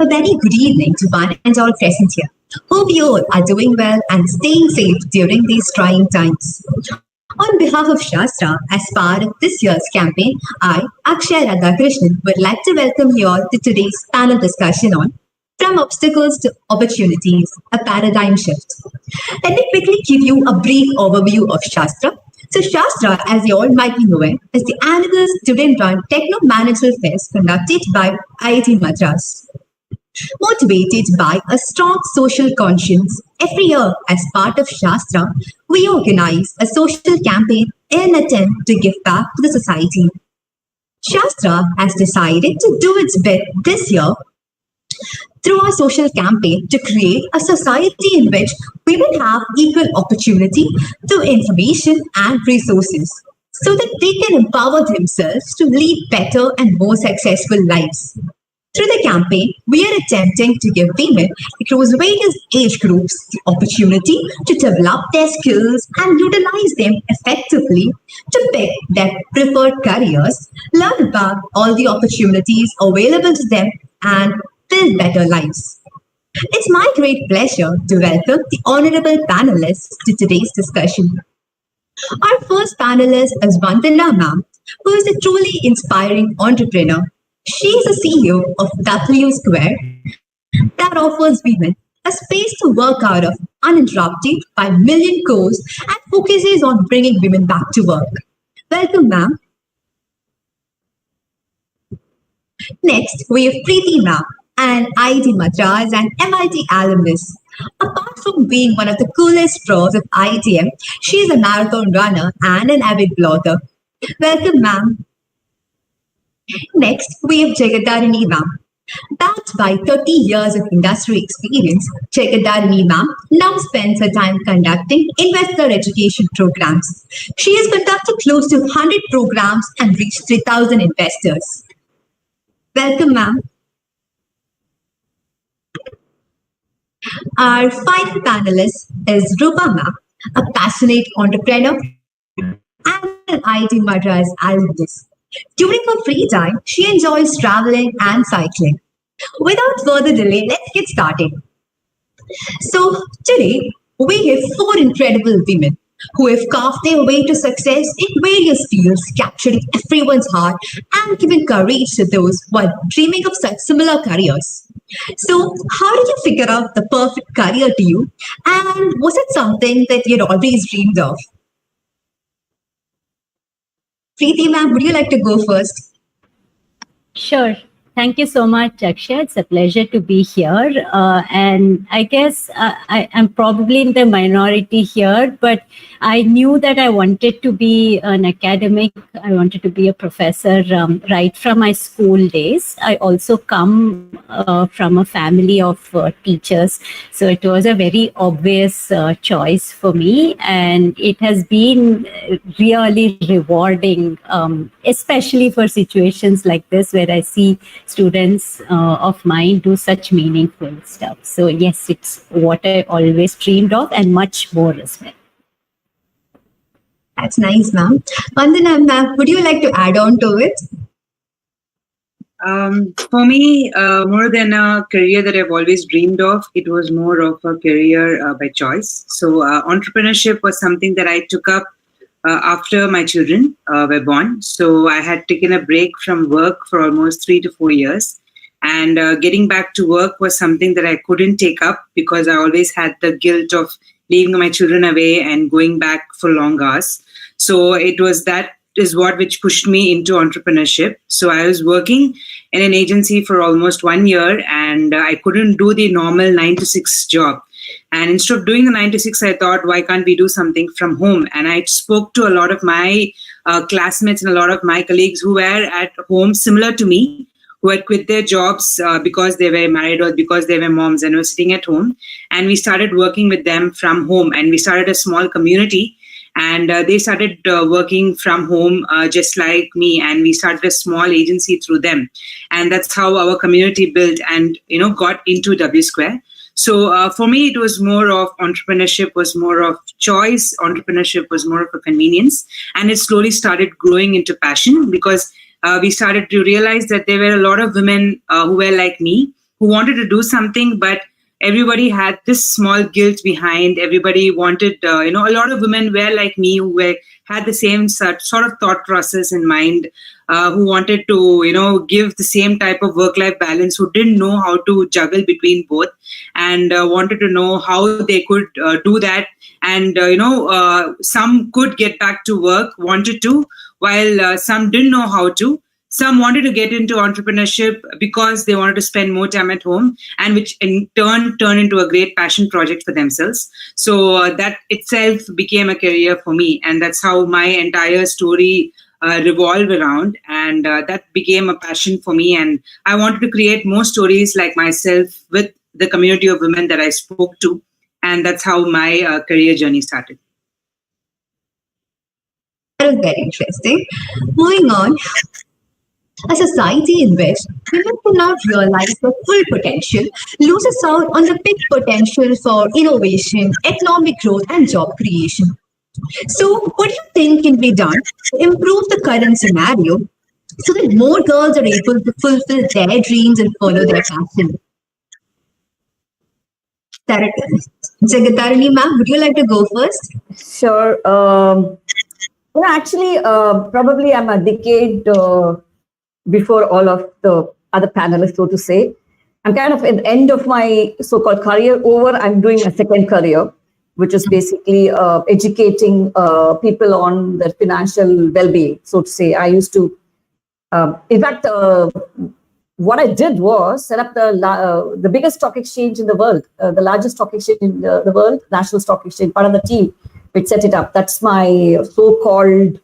A very good evening to one and all present here. Hope you all are doing well and staying safe during these trying times. On behalf of Shaastra, as part of this year's campaign, I, Akshay Radhakrishnan, would like to welcome you all to today's panel discussion on From Obstacles to Opportunities, a Paradigm Shift. Let me quickly give you a brief overview of Shaastra. So Shaastra, as you all might be aware, is the annual student-run techno-managerial fest conducted by IIT Madras. Motivated by a strong social conscience, every year as part of Shaastra, we organize a social campaign in an attempt to give back to the society. Shastra has decided to do its bit this year through our social campaign to create a society in which women have equal opportunity to information and resources so that they can empower themselves to lead better and more successful lives. Through the campaign, we are attempting to give women across various age groups the opportunity to develop their skills and utilize them effectively to pick their preferred careers, learn about all the opportunities available to them, and build better lives. It's my great pleasure to welcome the honorable panelists to today's discussion. Our first panelist is Vandhana ma'am, who is a truly inspiring entrepreneur. She is the CEO of WSquare that offers women a space to work out of uninterrupted by million goals and focuses on bringing women back to work. Welcome, ma'am. Next, we have Preeti ma'am, an IIT Madras and MIT alumnus. Apart from being one of the coolest pros of IITM, she is a marathon runner and an avid blogger. Welcome, ma'am. Next, we have Jagadharini ma'am. Backed by 30 years of industry experience, Jagadharini ma'am now spends her time conducting investor education programs. She has conducted close to 100 programs and reached 3,000 investors. Welcome, ma'am. Our final panelist is Roopa ma'am, a passionate entrepreneur and an IIT Madras alumnus. During her free time, she enjoys traveling and cycling. Without further delay, let's get started. So, today, we have four incredible women who have carved their way to success in various fields, capturing everyone's heart and giving courage to those who are dreaming of such similar careers. So, how did you figure out the perfect career to you? And was it something that you had always dreamed of? Preeti ma'am, would you like to go first? Sure. Thank you so much, Akshay. It's a pleasure to be here. And I guess I'm probably in the minority here, but I knew that I wanted to be an academic. I wanted to be a professor right from my school days. I also come from a family of teachers. So it was a very obvious choice for me. And it has been really rewarding, especially for situations like this where I see students of mine do such meaningful stuff. So yes, it's what I always dreamed of and much more as well. That's nice, ma'am. Vandana ma'am, would you like to add on to it? For me, more than a career that I've always dreamed of, it was more of a career by choice. So entrepreneurship was something that I took up after my children were born. So I had taken a break from work for almost 3 to 4 years. And getting back to work was something that I couldn't take up because I always had the guilt of leaving my children away and going back for long hours. So it was that is what which pushed me into entrepreneurship. So I was working in an agency for almost 1 year and I couldn't do the normal 9 to 6 job. And instead of doing the 9 to 6, I thought, why can't we do something from home? And I spoke to a lot of my classmates and a lot of my colleagues who were at home similar to me, who had quit their jobs because they were married or because they were moms and were sitting at home. And we started working with them from home. And we started a small community. And they started working from home just like me. And we started a small agency through them. And that's how our community built and, got into WSquare. So for me, it was more of entrepreneurship was more of choice. Entrepreneurship was more of a convenience. And it slowly started growing into passion because we started to realize that there were a lot of women who were like me, who wanted to do something, but everybody had this small guilt behind. Everybody wanted, a lot of women were like me, who had the same sort of thought process in mind, who wanted to, give the same type of work-life balance, who didn't know how to juggle between both, and wanted to know how they could do that. And, some could get back to work, wanted to, while some didn't know how to. Some wanted to get into entrepreneurship because they wanted to spend more time at home, and which in turn turned into a great passion project for themselves. So that itself became a career for me. And that's how my entire story revolved around. And that became a passion for me. And I wanted to create more stories like myself with the community of women that I spoke to. And that's how my career journey started. That was very interesting. Moving on. A society in which women cannot realize their full potential loses out on the big potential for innovation, economic growth, and job creation. So, what do you think can be done to improve the current scenario so that more girls are able to fulfill their dreams and follow their passion? Jagadharini ma'am, would you like to go first? Sure. Actually, probably I'm a decade before all of the other panelists, so to say. I'm kind of at the end of my so-called career over. I'm doing a second career, which is basically educating people on their financial well-being, so to say. I used to, in fact, what I did was set up the biggest stock exchange in the world, the largest stock exchange in the world, National Stock Exchange, part of the team which set it up. That's my so-called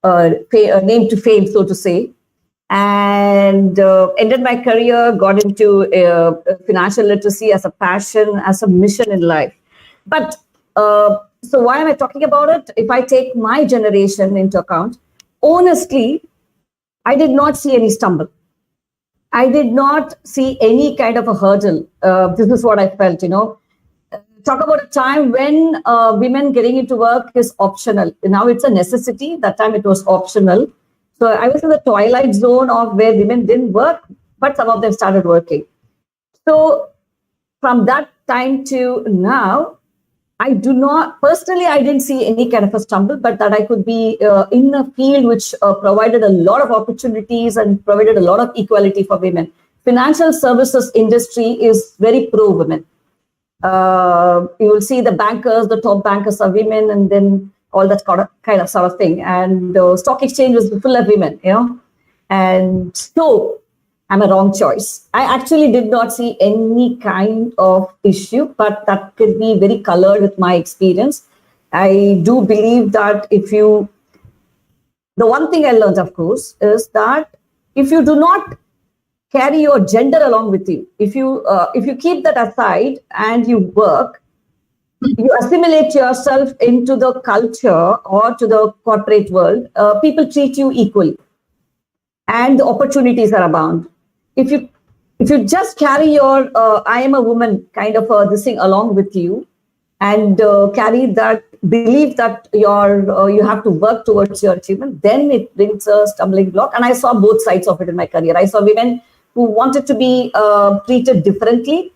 name to fame, so to say. And ended my career, got into financial literacy as a passion, as a mission in life. But so why am I talking about it? If I take my generation into account, honestly, I did not see any stumble. I did not see any kind of a hurdle. This is what I felt, Talk about a time when women getting into work is optional. Now it's a necessity. That time it was optional. So I was in the twilight zone of where women didn't work, but some of them started working. So from that time to now, I didn't see any kind of a stumble, but that I could be in a field which provided a lot of opportunities and provided a lot of equality for women. Financial services industry is very pro-women. You will see the top bankers are women, and then all that kind of sort of thing. And stock exchange was full of women, And so I'm a wrong choice. I actually did not see any kind of issue, but that could be very colored with my experience. I do believe that the one thing I learned, of course, is that if you do not carry your gender along with you, if you keep that aside and you work, you assimilate yourself into the culture or to the corporate world, people treat you equally, and the opportunities are abound. If you just carry your I am a woman kind of this thing along with you, and carry that belief that you have to work towards your achievement, then it brings a stumbling block. And I saw both sides of it in my career. I saw women who wanted to be treated differently,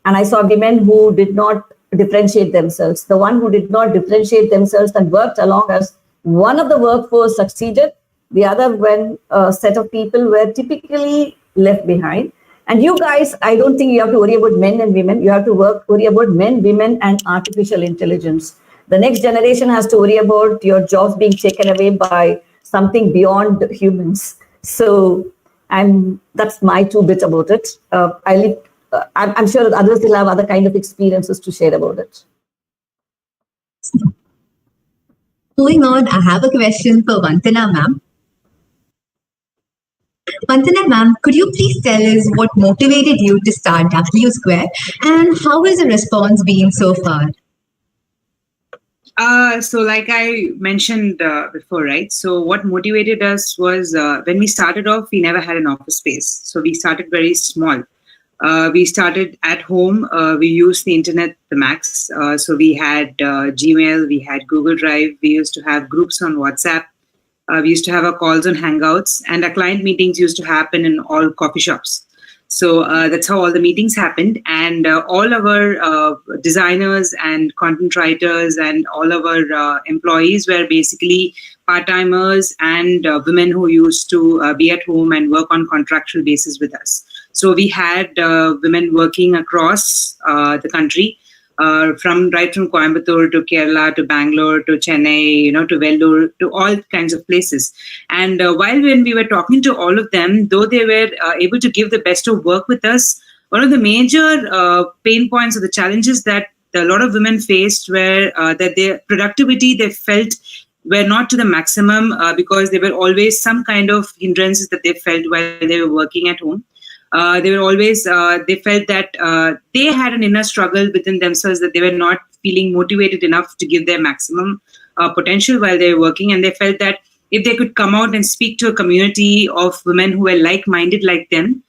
and I saw women who did not differentiate themselves. The one who did not differentiate themselves and worked along as one of the workforce succeeded. The other set of people were typically left behind. And you guys, I don't think you have to worry about men and women. You have to worry about men, women, and artificial intelligence. The next generation has to worry about your jobs being taken away by something beyond humans. So that's my 2 bits about it. I'm sure that others will have other kind of experiences to share about it. Moving on, I have a question for Vandhana ma'am. Vandhana ma'am, could you please tell us what motivated you to start WSquare, and how has the response been so far? So like I mentioned before, right? So what motivated us was when we started off, we never had an office space. So we started very small. We started at home. We used the internet the max. So we had Gmail, we had Google Drive. We used to have groups on WhatsApp. We used to have our calls on Hangouts, and our client meetings used to happen in all coffee shops. So that's how all the meetings happened. And all our designers and content writers and all our employees were basically part-timers and women who used to be at home and work on contractual basis with us. So we had women working across the country, from Coimbatore to Kerala to Bangalore to Chennai, to Vellore, to all kinds of places. And when we were talking to all of them, though they were able to give the best of work with us, one of the major pain points or the challenges that a lot of women faced were that their productivity, they felt, were not to the maximum because there were always some kind of hindrances that they felt while they were working at home. They were always, they felt that they had an inner struggle within themselves, that they were not feeling motivated enough to give their maximum potential while they were working. And they felt that if they could come out and speak to a community of women who were like-minded like them,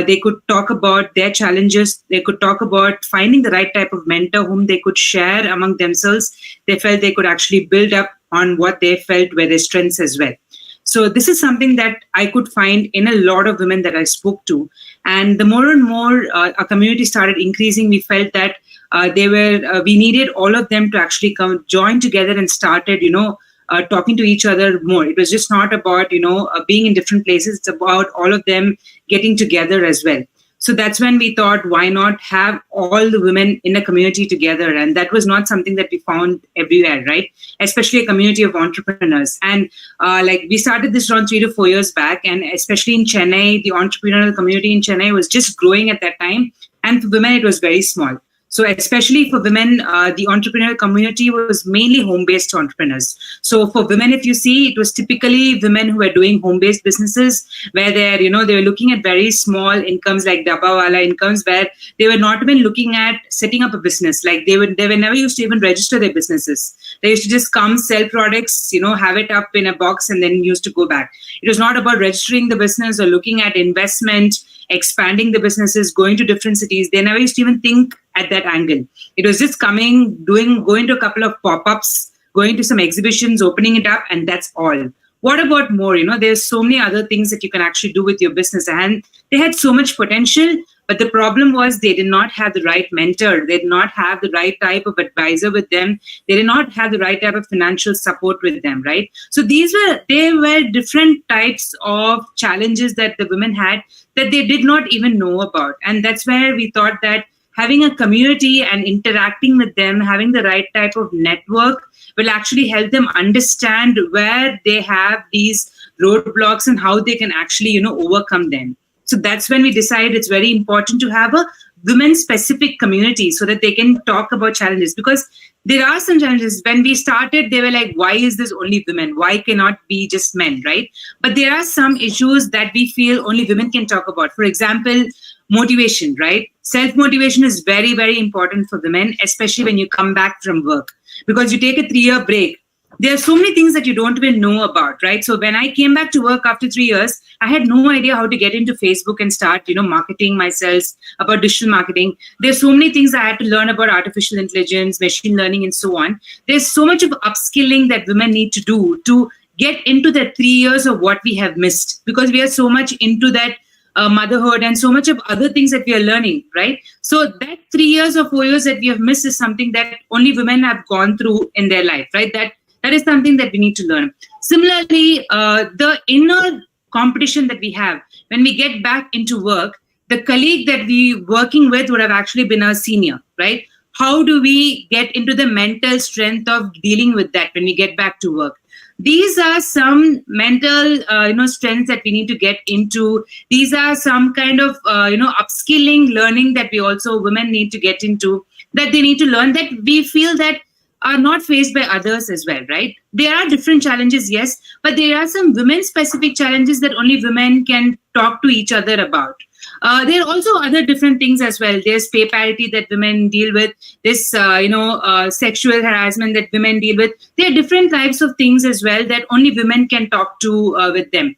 they could talk about their challenges. They could talk about finding the right type of mentor whom they could share among themselves. They felt they could actually build up on what they felt were their strengths as well. So this is something that I could find in a lot of women that I spoke to. And the more and more our community started increasing, we felt that we needed all of them to actually come join together and started, talking to each other more. It was just not about, being in different places. It's about all of them getting together as well. So that's when we thought, why not have all the women in a community together? And that was not something that we found everywhere, right? Especially a community of entrepreneurs. And we started this around 3 to 4 years back. And especially in Chennai, the entrepreneurial community in Chennai was just growing at that time. And for women, it was very small. So especially for women, the entrepreneurial community was mainly home-based entrepreneurs. So for women, if you see, it was typically women who were doing home-based businesses where they were looking at very small incomes like Dabbawala incomes, where they were not even looking at setting up a business. Like they were never used to even register their businesses. They used to just come, sell products, have it up in a box and then used to go back. It was not about registering the business or looking at investment, expanding the businesses, going to different cities. They never used to even think at that angle. It was just going to a couple of pop-ups, going to some exhibitions, opening it up, and that's all. What about more? There's so many other things that you can actually do with your business. And they had so much potential, but the problem was they did not have the right mentor. They did not have the right type of advisor with them. They did not have the right type of financial support with them, right? So they were different types of challenges that the women had that they did not even know about. And that's where we thought that having a community and interacting with them, having the right type of network will actually help them understand where they have these roadblocks and how they can actually, overcome them. So that's when we decided it's very important to have a women-specific community so that they can talk about challenges. Because there are some challenges. When we started, they were like, why is this only women? Why cannot be just men, right? But there are some issues that we feel only women can talk about. For example, motivation, right? Self-motivation is very, very important for women, especially when you come back from work. Because you take a 3-year break, there are so many things that you don't even know about, right? So when I came back to work after 3 years, I had no idea how to get into Facebook and start, marketing myself, about digital marketing. There's so many things I had to learn about artificial intelligence, machine learning, and so on. There's so much of upskilling that women need to do to get into that 3 years of what we have missed, because we are so much into that motherhood and so much of other things that we are learning, right? So that 3 years or 4 years that we have missed is something that only women have gone through in their life, right? That is something that we need to learn. Similarly, the inner competition that we have when we get back into work, the colleague that we working with would have actually been a senior, right? How do we get into the mental strength of dealing with that when we get back to work? These are some mental, strengths that we need to get into. These are some kind of, upskilling, learning that women need to get into, that they need to learn, that we feel that are not faced by others as well, right? There are different challenges, yes, but there are some women-specific challenges that only women can talk to each other about. There are also other different things as well. There's pay parity that women deal with. This, sexual harassment that women deal with. There are different types of things as well that only women can talk to with them.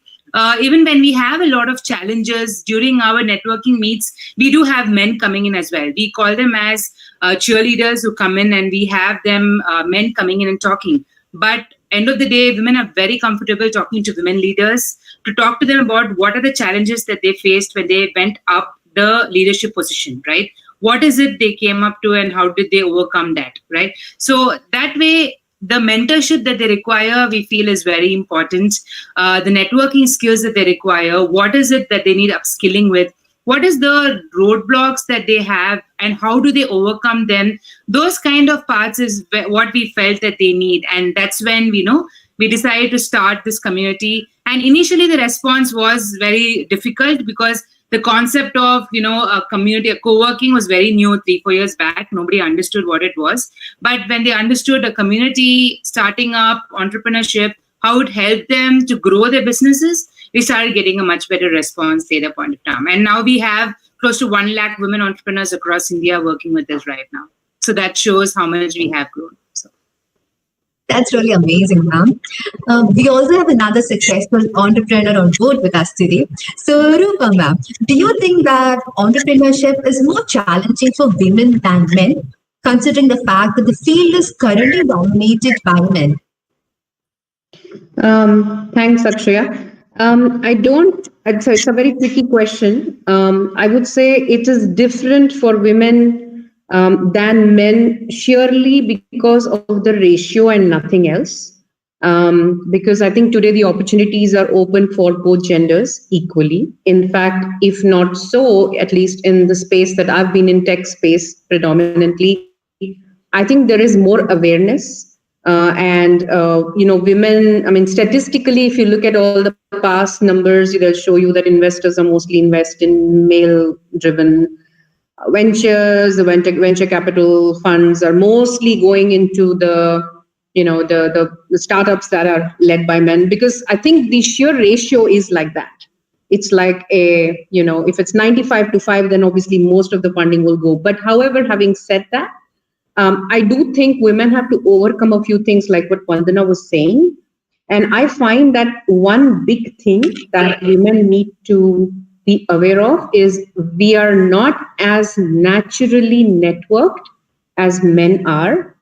Even when we have a lot of challenges during our networking meets, we do have men coming in as well. We call them as cheerleaders who come in, and we have them men coming in and talking. But end of the day, women are very comfortable talking to women leaders, to talk to them about what are the challenges that they faced when they went up the leadership position, right? What is it they came up to and how did they overcome that, right? So that way, the mentorship that they require, we feel is very important. The networking skills that they require, what is it that they need upskilling with? What is the roadblocks that they have and how do they overcome them? Those kind of parts is what we felt that they need. And that's when we decided to start this community. And initially the response was very difficult because the concept of, a community, a co-working was very new 3-4 years back. Nobody understood what it was. But when they understood a community, starting up, entrepreneurship, how it helped them to grow their businesses, we started getting a much better response at that point of time. And now we have close to 1 lakh women entrepreneurs across India working with us right now. So that shows how much we have grown. So. That's really amazing, ma'am. We also have another successful entrepreneur on board with us today. So, Roopa, ma'am, do you think that entrepreneurship is more challenging for women than men, considering the fact that the field is currently dominated by men? Thanks, Akshaya. It's a very tricky question. I would say it is different for women than men, surely because of the ratio and nothing else. Because I think today the opportunities are open for both genders equally. In fact, if not so, at least in the space that I've been in, tech space predominantly, I think there is more awareness. Women, I mean, statistically, if you look at all the past numbers, they'll show you that investors are mostly invest in male-driven ventures. The venture capital funds are mostly going into the startups that are led by men, because I think the sheer ratio is like that. It's like if it's 95-5, then obviously most of the funding will go. But however, having said that, I do think women have to overcome a few things like what Vandhana was saying. And I find that one big thing that women need to be aware of is we are not as naturally networked as men are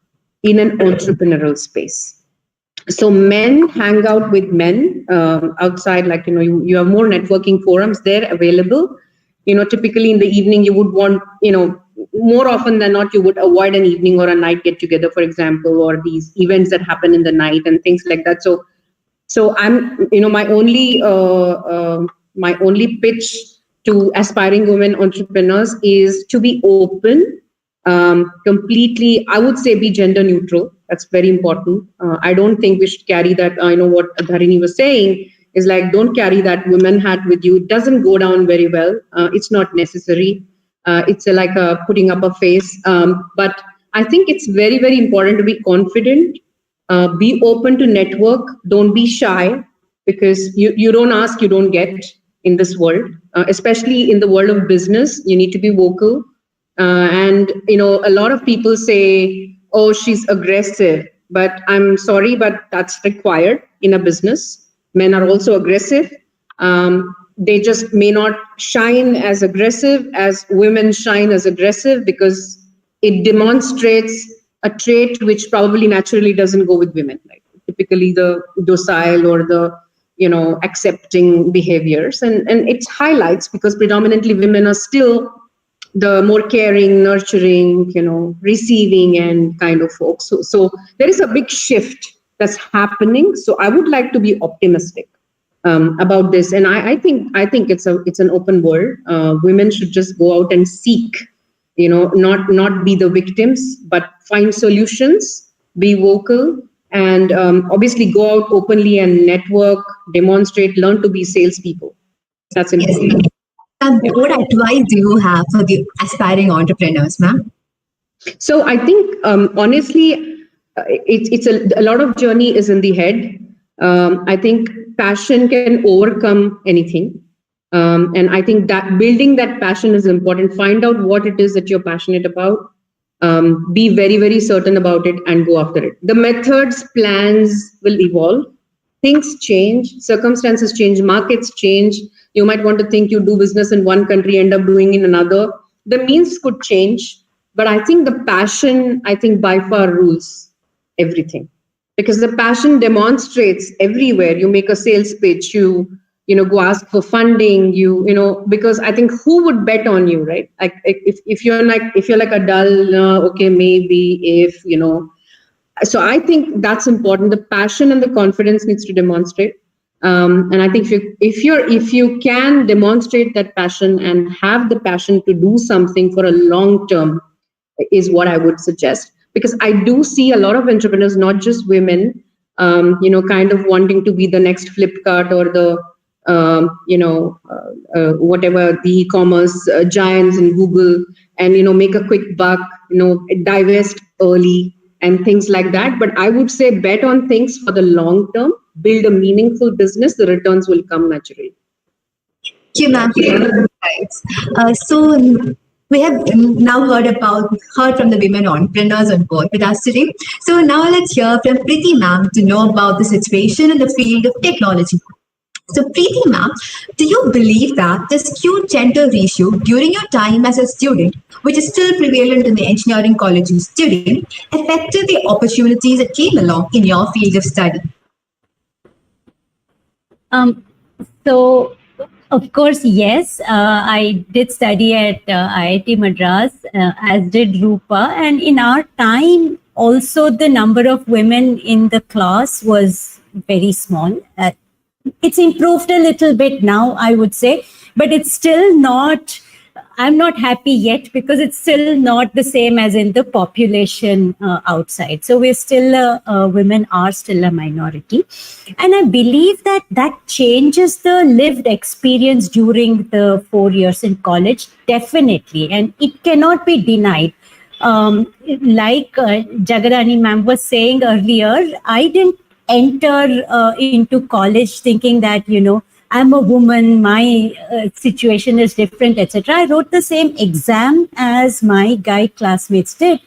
in an entrepreneurial space. So men hang out with men outside, like, you have more networking forums there available. Typically in the evening, you would want, more often than not, you would avoid an evening or a night get together, for example, or these events that happen in the night and things like that. So I'm, my only pitch to aspiring women entrepreneurs is to be open, completely, I would say, be gender neutral. That's very important. I don't think we should carry that. I know what Dharini was saying is like, don't carry that women hat with you. It doesn't go down very well. It's not necessary. It's like putting up a face. But I think it's very, very important to be confident, be open to network, don't be shy, because you don't ask, you don't get in this world, especially in the world of business. You need to be vocal. And, a lot of people say, oh, she's aggressive, but I'm sorry, but that's required in a business. Men are also aggressive. They just may not shine as aggressive as women shine as aggressive, because it demonstrates a trait which probably naturally doesn't go with women, right? Typically the docile or the, accepting behaviors. And it highlights, because predominantly women are still the more caring, nurturing, receiving and kind of folks. So there is a big shift that's happening. So I would like to be optimistic about this, and I think it's an open world. Women should just go out and seek, not be the victims, but find solutions, be vocal, and obviously go out openly and network, demonstrate, learn to be salespeople. That's important. Yes. What advice do you have for the aspiring entrepreneurs, ma'am? So I think honestly, it's a lot of journey is in the head. I think passion can overcome anything. And I think that building that passion is important. Find out what it is that you're passionate about. Be very, very certain about it and go after it. The methods, plans will evolve. Things change, circumstances change, markets change. You might want to think you do business in one country, end up doing in another. The means could change. But I think the passion, by far rules everything. Because the passion demonstrates everywhere. You make a sales pitch, you go ask for funding, because I think who would bet on you, right? Like if you're like a dull, okay, maybe if, so I think that's important. The passion and the confidence needs to demonstrate. And I think if you can demonstrate that passion and have the passion to do something for a long term, is what I would suggest. Because I do see a lot of entrepreneurs, not just women, kind of wanting to be the next Flipkart or the whatever the e-commerce giants in Google, and make a quick buck, divest early and things like that. But I would say bet on things for the long term, build a meaningful business, the returns will come naturally. Thank you, ma'am, for your insights. So we have now heard from the women entrepreneurs on board with us today. So now let's hear from Preeti ma'am to know about the situation in the field of technology. So Preeti ma'am, do you believe that the skewed gender ratio during your time as a student, which is still prevalent in the engineering colleges today, affected the opportunities that came along in your field of study? So, of course, yes, I did study at IIT Madras, as did Roopa. And in our time, also the number of women in the class was very small. It's improved a little bit now, I would say, but it's still not, I'm not happy yet because it's still not the same as in the population outside. So we're still, women are still a minority. And I believe that changes the lived experience during the 4 years in college, definitely. And it cannot be denied. Like Jagadharini ma'am was saying earlier, I didn't enter into college thinking that, I'm a woman, my situation is different, etc. I wrote the same exam as my guy classmates did.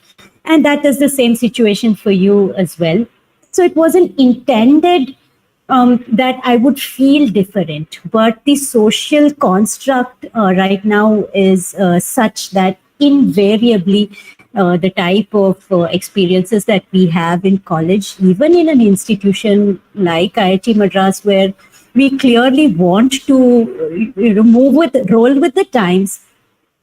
And that is the same situation for you as well. So it wasn't intended that I would feel different. But the social construct right now is such that invariably the type of experiences that we have in college, even in an institution like IIT Madras, where we clearly want to roll with the times,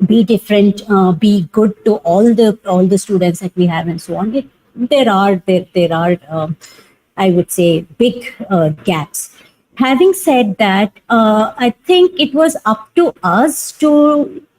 be different, be good to all the students that we have, and so on. There are I would say big gaps. Having said that, I think it was up to us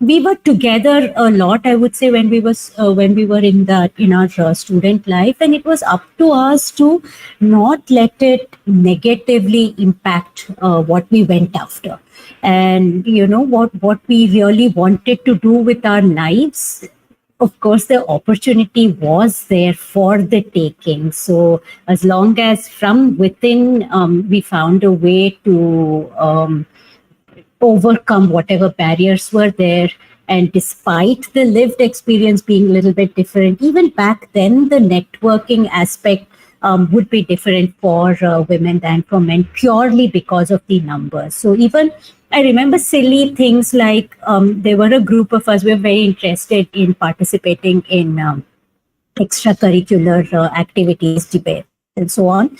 we were together a lot, I would say, when we were in our student life, and it was up to us to not let it negatively impact what we went after, and what we really wanted to do with our lives. Of course, the opportunity was there for the taking. So as long as from within we found a way to overcome whatever barriers were there, and despite the lived experience being a little bit different, even back then the networking aspect would be different for women than for men, purely because of the numbers. So even I remember silly things like there were a group of us, we were very interested in participating in extracurricular activities, debates, and so on.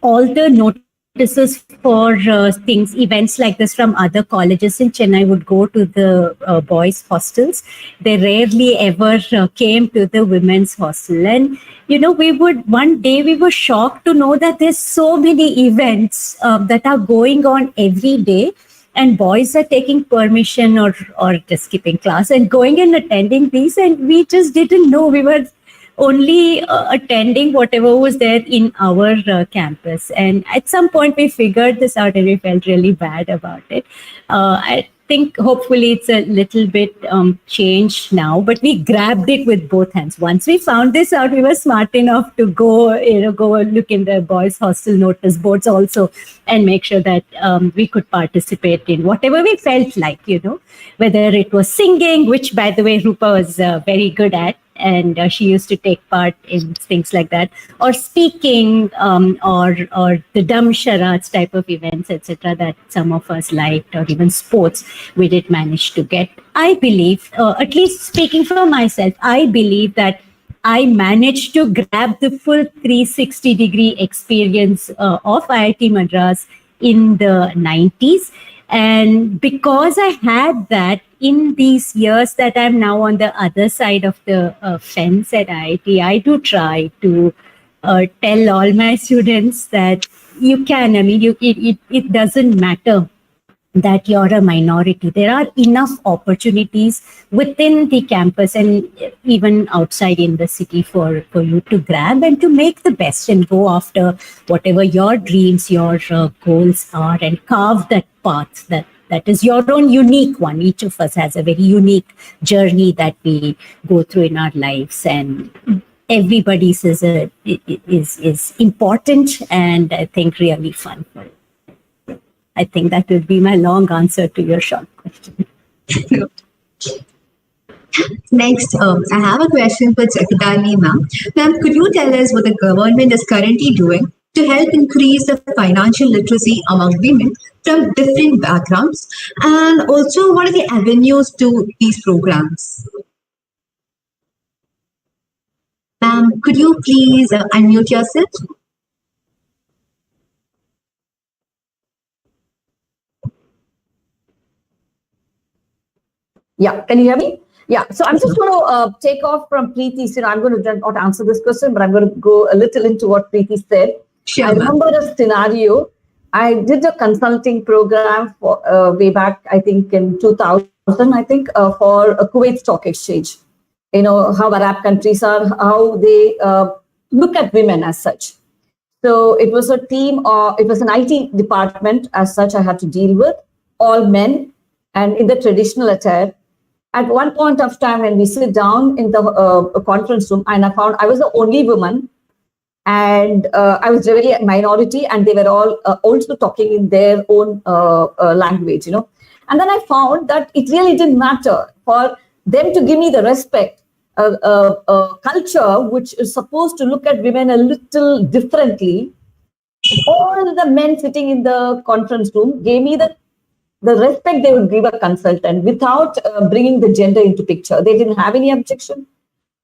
All the notices for events like this from other colleges in Chennai would go to the boys' hostels. They rarely ever came to the women's hostel. And, one day we were shocked to know that there's so many events that are going on every day. And boys are taking permission or just skipping class and going and attending these. And we just didn't know. We were only attending whatever was there in our campus. And at some point we figured this out and we felt really bad about it. I think hopefully it's a little bit changed now, but we grabbed it with both hands. Once we found this out, we were smart enough to go look in the boys' hostel notice boards also and make sure that we could participate in whatever we felt like, whether it was singing, which by the way, Roopa was very good at. And she used to take part in things like that, or speaking, or the dumb charades type of events, etc., that some of us liked, or even sports we did manage to get. I believe, at least speaking for myself, I believe that I managed to grab the full 360-degree experience of IIT Madras in the 90s. And because I had that in these years that I'm now on the other side of the fence at IIT, I do try to tell all my students that you can, I mean, it doesn't matter that you're a minority. There are enough opportunities within the campus and even outside in the city for you to grab and to make the best and go after whatever your dreams, your goals are, and carve that path that is your own unique one. Each of us has a very unique journey that we go through in our lives, and everybody's is important and I think really fun. I think that would be my long answer to your short question. Next, I have a question for Jagadharini ma'am. Ma'am, could you tell us what the government is currently doing to help increase the financial literacy among women from different backgrounds? And also, what are the avenues to these programs? Ma'am, could you please unmute yourself? Yeah, can you hear me? Yeah, so I'm just going to take off from Preeti's. I'm going to not answer this question, but I'm going to go a little into what Preeti said. Sure, I remember a scenario. I did a consulting program for way back, I think in 2000, for a Kuwait Stock Exchange. You know, how Arab countries are, how they look at women as such. So it was a team, it was an IT department as such I had to deal with, all men, and in the traditional attire. At one point of time, when we sit down in the conference room, and I found I was the only woman, and I was really a minority, and they were all also talking in their own language, you know. And then I found that it really didn't matter for them to give me the respect. Culture which is supposed to look at women a little differently. All the men sitting in the conference room gave me the respect they would give a consultant without bringing the gender into picture. They didn't have any objection.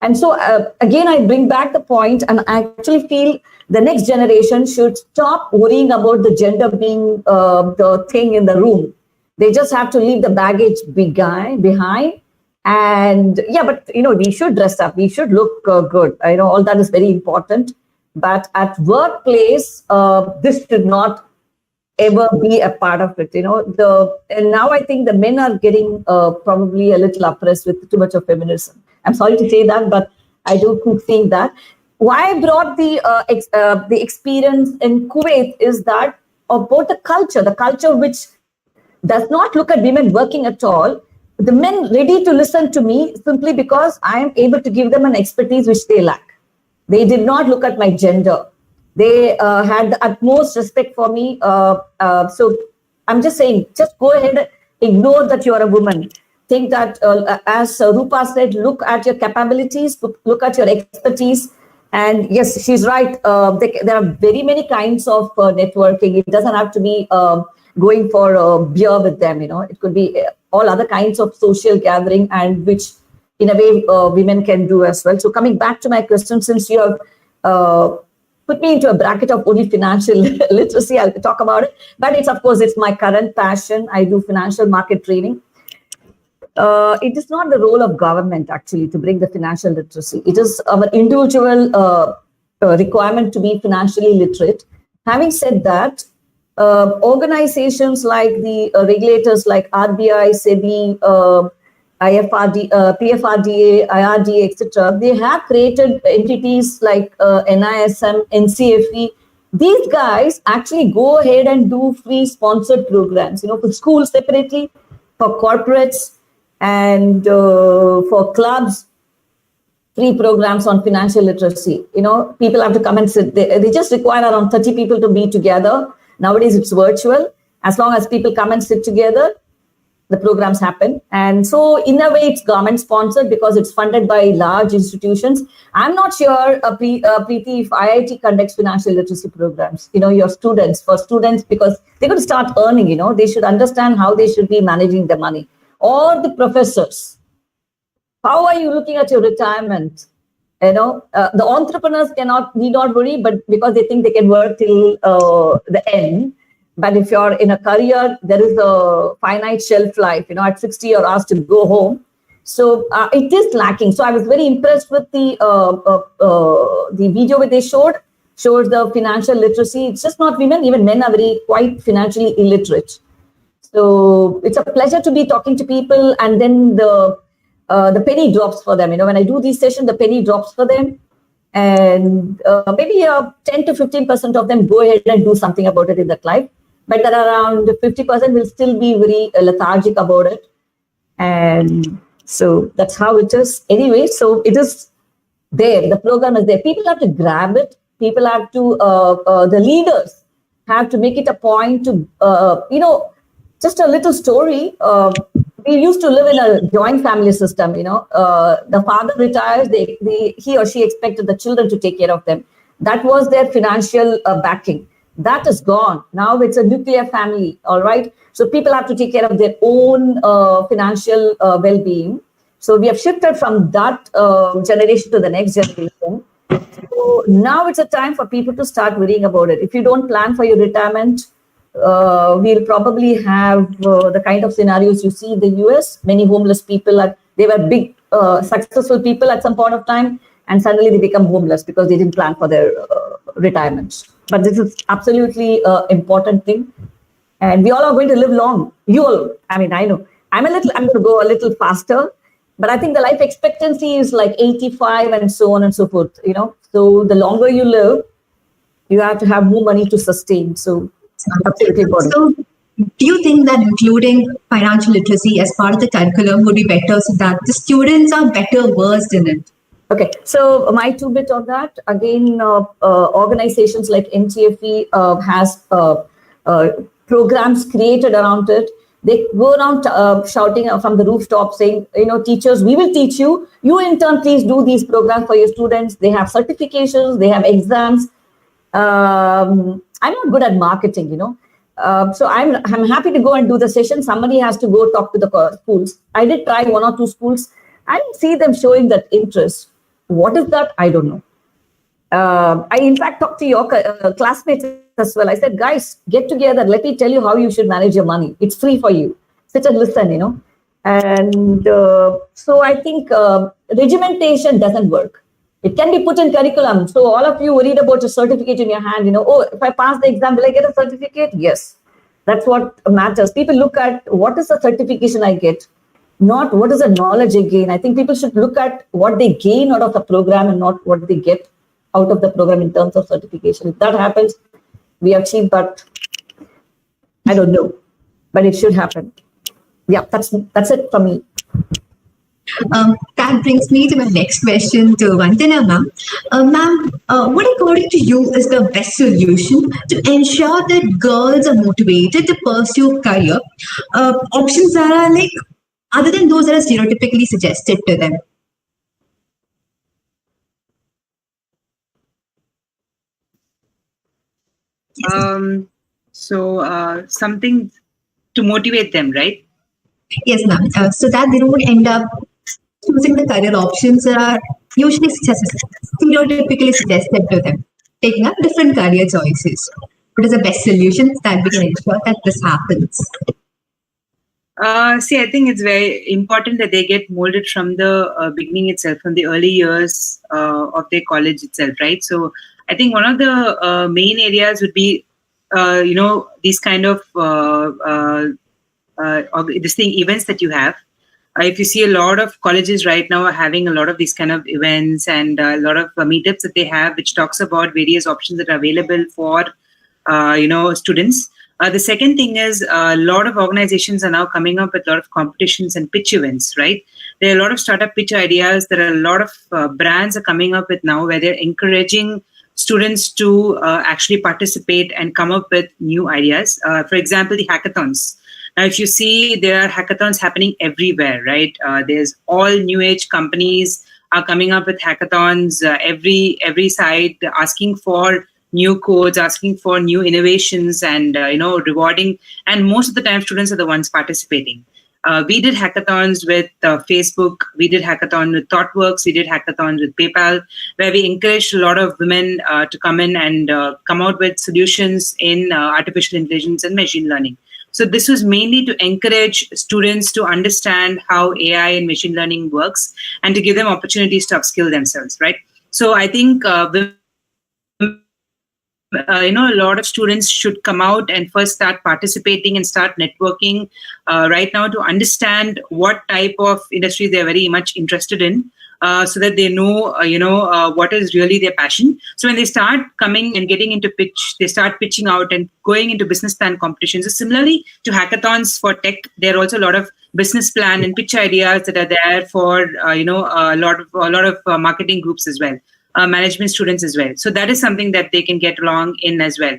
And so, again, I bring back the point, and I actually feel the next generation should stop worrying about the gender being the thing in the room. They just have to leave the baggage behind. And yeah, but, you know, we should dress up. We should look good. I know all that is very important. But at workplace, this should not ever be a part of it, you know. And now I think the men are getting probably a little oppressed with too much of feminism. I'm sorry to say that, but I do keep seeing that. Why I brought the experience in Kuwait is that about the culture which does not look at women working at all. The men ready to listen to me simply because I am able to give them an expertise which they lack. They did not look at my gender. They had the utmost respect for me. So I'm just saying, just go ahead, ignore that you are a woman. Think that, as Roopa said, look at your capabilities, look at your expertise. And yes, she's right. There are very many kinds of networking. It doesn't have to be going for a beer with them, you know. It could be all other kinds of social gathering, and which in a way women can do as well. So coming back to my question, since you have put me into a bracket of only financial literacy, I'll talk about it. But it's my current passion. I do financial market training. It is not the role of government actually to bring the financial literacy. It is our individual requirement to be financially literate. Having said that, organizations like the regulators like RBI, SEBI, PFRDA, IRDA, etc., they have created entities like NISM, NCFE. These guys actually go ahead and do free sponsored programs, you know, for schools separately, for corporates, and for clubs, free programs on financial literacy. You know, people have to come and sit. They just require around 30 people to be together. Nowadays, it's virtual. As long as people come and sit together, the programs happen. And so, in a way, it's government-sponsored because it's funded by large institutions. I'm not sure, Preeti, if IIT conducts financial literacy programs, you know, for students, because they're going to start earning, you know, they should understand how they should be managing their money. Or the professors. How are you looking at your retirement? You know, the entrepreneurs need not worry, but because they think they can work till the end. But if you're in a career, there is a finite shelf life. At 60, you're asked to go home. So it is lacking. So I was very impressed with the video where they showed the financial literacy. It's just not women, even men are quite financially illiterate. So it's a pleasure to be talking to people, and then the penny drops for them. When I do these sessions, the penny drops for them, and maybe 10 to 15% of them go ahead and do something about it in their life. But there are around 50% will still be very lethargic about it, and so that's how it is. Anyway, so it is there. The program is there. People have to grab it. People have to. The leaders have to make it a point to. Just a little story. We used to live in a joint family system. The father retires. He or she expected the children to take care of them. That was their financial backing. That is gone. Now it's a nuclear family. All right. So people have to take care of their own financial well-being. So we have shifted from that generation to the next generation. So now it's a time for people to start worrying about it. If you don't plan for your retirement, we'll probably have the kind of scenarios you see in the US. Many homeless people they were big, successful people at some point of time, and suddenly they become homeless because they didn't plan for their retirement. But this is absolutely important thing, and we all are going to live long. I know I'm going to go a little faster, but I think the life expectancy is like 85 and so on and so forth. So the longer you live, you have to have more money to sustain. So. So, do you think that including financial literacy as part of the curriculum would be better so that the students are better versed in it? Okay, so my 2 bit on that. Again, organizations like NTFE has programs created around it. They go around shouting from the rooftop saying, teachers, we will teach you. You in turn, please do these programs for your students. They have certifications, they have exams. I'm not good at marketing, so I'm happy to go and do the session. Somebody has to go talk to the schools. I did try 1 or 2 schools. I didn't see them showing that interest. What is that? I don't know. I in fact talked to your classmates as well. I said, guys, get together. Let me tell you how you should manage your money. It's free for you. Sit and listen, And so I think regimentation doesn't work. It can be put in curriculum. So all of you worried about a certificate in your hand, if I pass the exam, will I get a certificate? Yes. That's what matters. People look at what is the certification I get, not what is the knowledge I gain. I think people should look at what they gain out of the program and not what they get out of the program in terms of certification. If that happens, we achieve, but I don't know. But it should happen. Yeah, that's it for me. That brings me to my next question to Vandhana ma'am. Ma'am, what according to you is the best solution to ensure that girls are motivated to pursue career options that are like other than those that are stereotypically suggested to them? Something to motivate them, right? Yes, ma'am. So that they don't end up choosing the career options that are usually stereotypically suggested to them, taking up different career choices. What is the best solution that we can ensure that this happens? I think it's very important that they get molded from the beginning itself, from the early years of their college itself, right? So I think one of the main areas would be, these kind of events that you have. If you see a lot of colleges right now are having a lot of these kind of events and a lot of meetups that they have, which talks about various options that are available for, students. The second thing is a lot of organizations are now coming up with a lot of competitions and pitch events, right? There are a lot of startup pitch ideas. There are a lot of brands are coming up with now where they're encouraging students to actually participate and come up with new ideas. For example, the hackathons. Now, if you see, there are hackathons happening everywhere, right? There's all new age companies are coming up with hackathons every side, asking for new codes, asking for new innovations, and rewarding. And most of the time, students are the ones participating. We did hackathons with Facebook. We did hackathon with ThoughtWorks. We did hackathons with PayPal, where we encouraged a lot of women to come in and come out with solutions in artificial intelligence and machine learning. So this was mainly to encourage students to understand how AI and machine learning works and to give them opportunities to upskill themselves, right? So I think a lot of students should come out and first start participating and start networking right now to understand what type of industry they're very much interested in, so that they know, what is really their passion. So when they start coming and getting into pitch, they start pitching out and going into business plan competitions. So similarly to hackathons for tech, there are also a lot of business plan and pitch ideas that are there for, a lot of marketing groups as well. Management students as well. So that is something that they can get along in as well.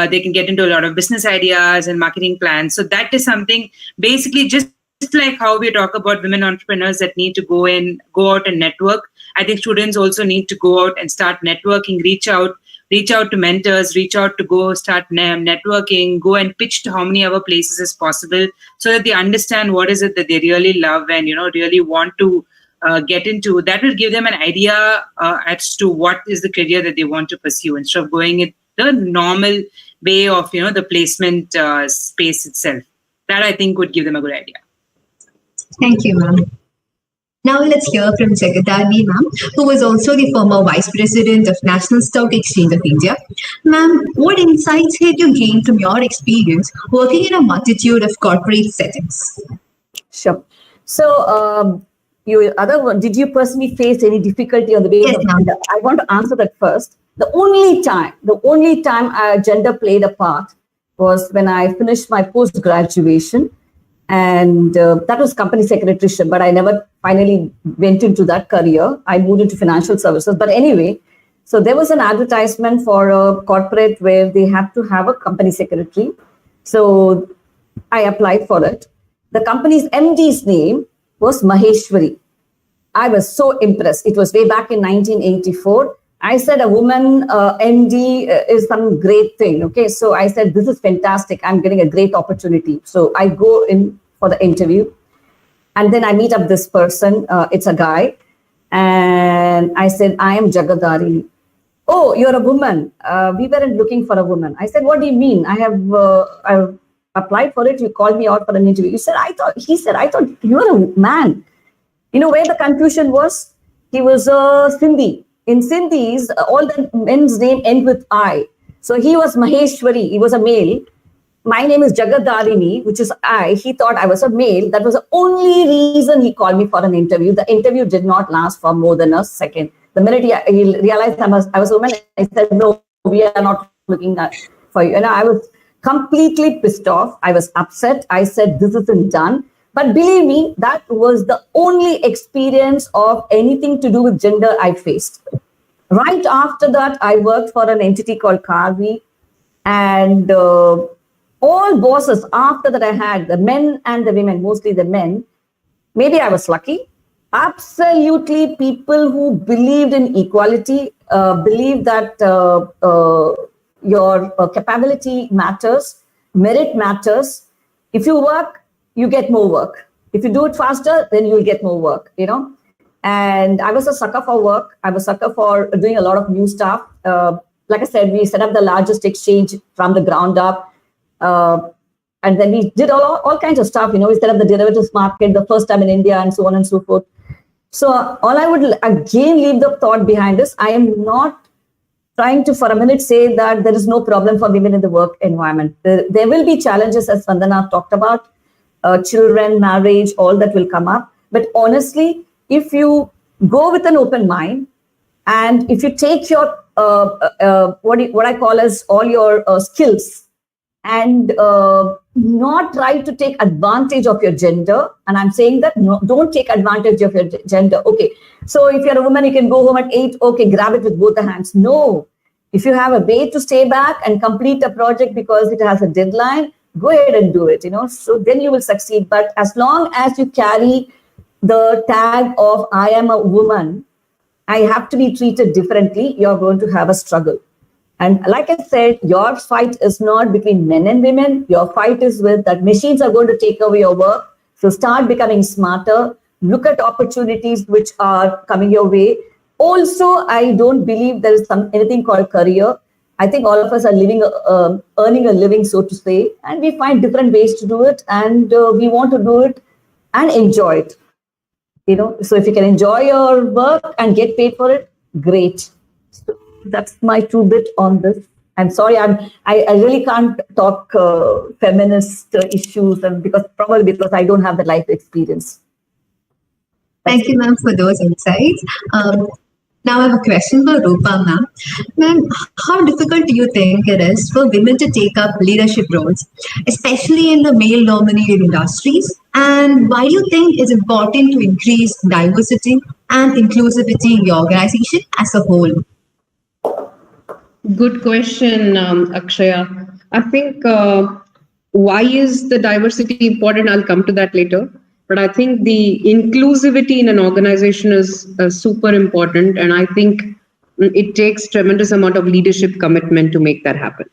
They can get into a lot of business ideas and marketing plans. So that is something basically just like how we talk about women entrepreneurs that need to go out and network. I think students also need to go out and start networking, reach out to mentors, reach out to go start networking, go and pitch to how many other places as possible so that they understand what is it that they really love and, really want to get into. That will give them an idea as to what is the career that they want to pursue instead of going it the normal way of the placement space itself. That I think would give them a good idea. Thank you, ma'am. Now let's hear from Jagadharini, ma'am, who was also the former Vice President of National Stock Exchange of India. Ma'am, what insights have you gained from your experience working in a multitude of corporate settings? Sure. So, did you personally face any difficulty on the basis of gender? I want to answer that first. The only time gender played a part was when I finished my post-graduation, and that was company secretaryship, but I never finally went into that career. I moved into financial services. But anyway, so there was an advertisement for a corporate where they have to have a company secretary. So I applied for it. The company's MD's name was Maheshwari. I was so impressed. It was way back in 1984. I said a woman MD is some great thing. Okay, so I said, this is fantastic. I'm getting a great opportunity. So I go in for the interview, and then I meet up this person. It's a guy, and I said, I am Jagadharini. Oh, you're a woman. We weren't looking for a woman. I said, what do you mean? I've applied for it. You called me out for an interview. He said, I thought you're a man. You know where the confusion was? He was a Sindhi. In Sindhis, all the men's name end with I. So he was Maheshwari. He was a male. My name is Jagadharini, which is I. He thought I was a male. That was the only reason he called me for an interview. The interview did not last for more than a second. The minute he realized I was a woman, I said, no, we are not looking for you. And I was completely pissed off. I was upset. I said, this isn't done. But believe me, that was the only experience of anything to do with gender I faced. Right after that, I worked for an entity called Karvi, and all bosses after that I had, the men and the women, mostly the men, maybe I was lucky. Absolutely people who believed in equality, believed that your capability matters, merit matters. If you work, you get more work. If you do it faster, then you'll get more work, And I was a sucker for work. I was a sucker for doing a lot of new stuff. Like I said, we set up the largest exchange from the ground up. And then we did all kinds of stuff. We set up the derivatives market the first time in India and so on and so forth. So all I would again leave the thought behind is I am not trying to for a minute say that there is no problem for women in the work environment. There will be challenges, as Vandhana talked about. Children, marriage, all that will come up. But honestly, if you go with an open mind, and if you take your what I call as all your skills, and not try to take advantage of your gender, and I'm saying that don't take advantage of your gender. Okay, so if you're a woman, you can go home at 8. Okay, grab it with both the hands. No, if you have a way to stay back and complete a project because it has a deadline, go ahead and do it, so then you will succeed. But as long as you carry the tag of I am a woman, I have to be treated differently, you're going to have a struggle. And like I said, your fight is not between men and women. Your fight is with that machines are going to take away your work. So start becoming smarter, look at opportunities which are coming your way. Also, I don't believe there is anything called career. I think all of us are earning a living, so to say, and we find different ways to do it, and we want to do it and enjoy it. So if you can enjoy your work and get paid for it, great. So that's my 2 bit on this. I'm sorry, I really can't talk feminist issues, and because I don't have the life experience. Thank you, ma'am, for those insights. Now I have a question for Roopa, ma'am. Ma'am, how difficult do you think it is for women to take up leadership roles, especially in the male-dominated industries? And why do you think it's important to increase diversity and inclusivity in the organization as a whole? Good question, Akshaya. I think why is the diversity important? I'll come to that later. But I think the inclusivity in an organization is super important. And I think it takes tremendous amount of leadership commitment to make that happen.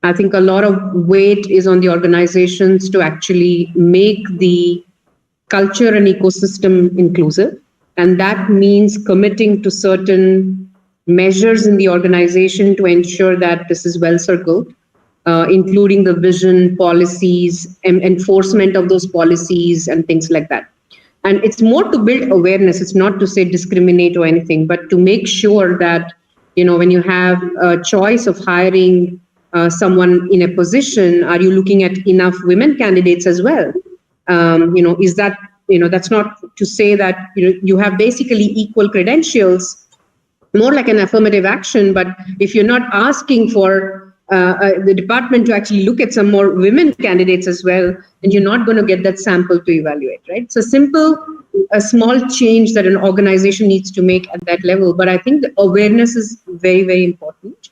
I think a lot of weight is on the organizations to actually make the culture and ecosystem inclusive. And that means committing to certain measures in the organization to ensure that this is well circled, including the vision, policies, and enforcement of those policies and things like that. And it's more to build awareness. It's not to say discriminate or anything, but to make sure that, when you have a choice of hiring someone in a position, are you looking at enough women candidates as well? Is that, that's not to say that, you have basically equal credentials, more like an affirmative action. But if you're not asking for the department to actually look at some more women candidates as well, and you're not going to get that sample to evaluate, right? So a small change that an organization needs to make at that level. But I think the awareness is very, very important.